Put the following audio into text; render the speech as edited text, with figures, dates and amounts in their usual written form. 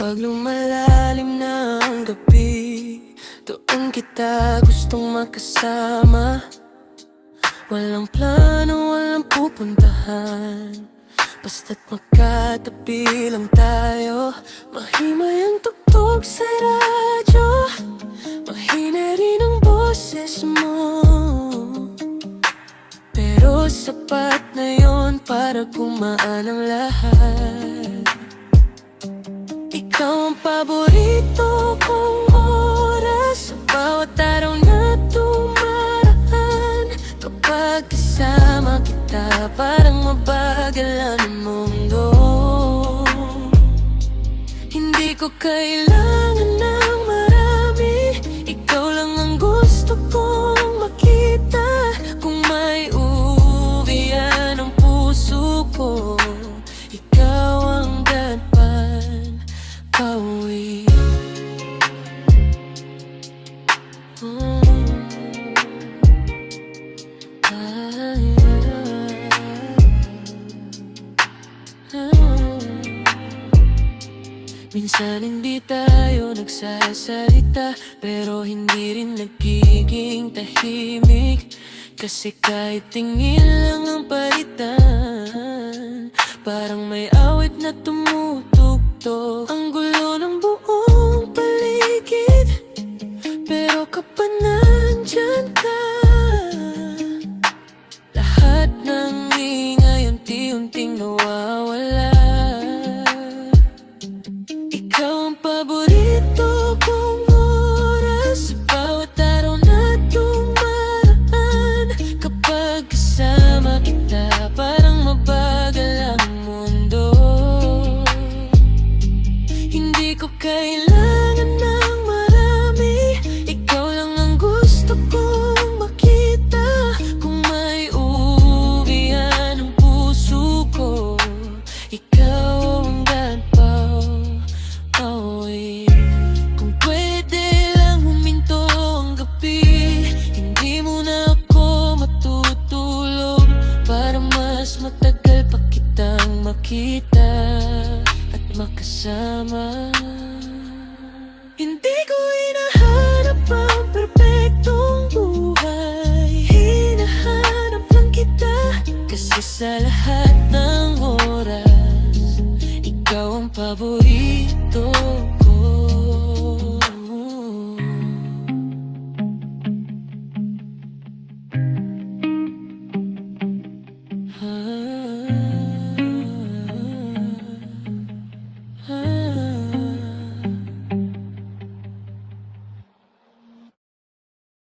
Kapag lumalalim na ang gabi, doon kita gustong makasama. Walang plano, walang pupuntahan, basta't magkatabi lang tayo. Mahimay ang tugtog sa radyo, mahina rin ang boses mo, pero sapat na yon para gumaan ang lahat. Ikaw ang paborito kong oras sa bawat araw na dumaraan. Kapag kasama kita, parang mabagal ang mundo. Hindi ko kailangan ng marami, ikaw lang ang gusto kong makita. Kung may uwian ang puso ko, ikaw ang dadpan pauwi. Minsan hindi tayo nagsasalita, pero hindi rin nagiging tahimik. Kasi kahit tingin lang ang palitan, parang may awit na tumutugtog. Ang gulo ng buong paligid, pero kapag nandyan ka, lahat ng ingay unti-unting nawawala. Ikaw ang paborito kong oras sa bawat araw na dumaraan. Kapag kasama kita, parang mabagal ang mundo. Hindi ko kailangan ng marami, ikaw lang ang gusto kong makita. Kung may uwian ang puso ko, ikaw ang dadpaw pauwi. Kung pwede lang huminto ang gabi, hindi mo na ako matutulog, para mas matagal pa kitang makita at makasama. Hindi ko hinahanap ang perpektong buhay, hinahanap lang kita. Kasi sa lahat ng oras, ikaw ang paborito ko. Ah.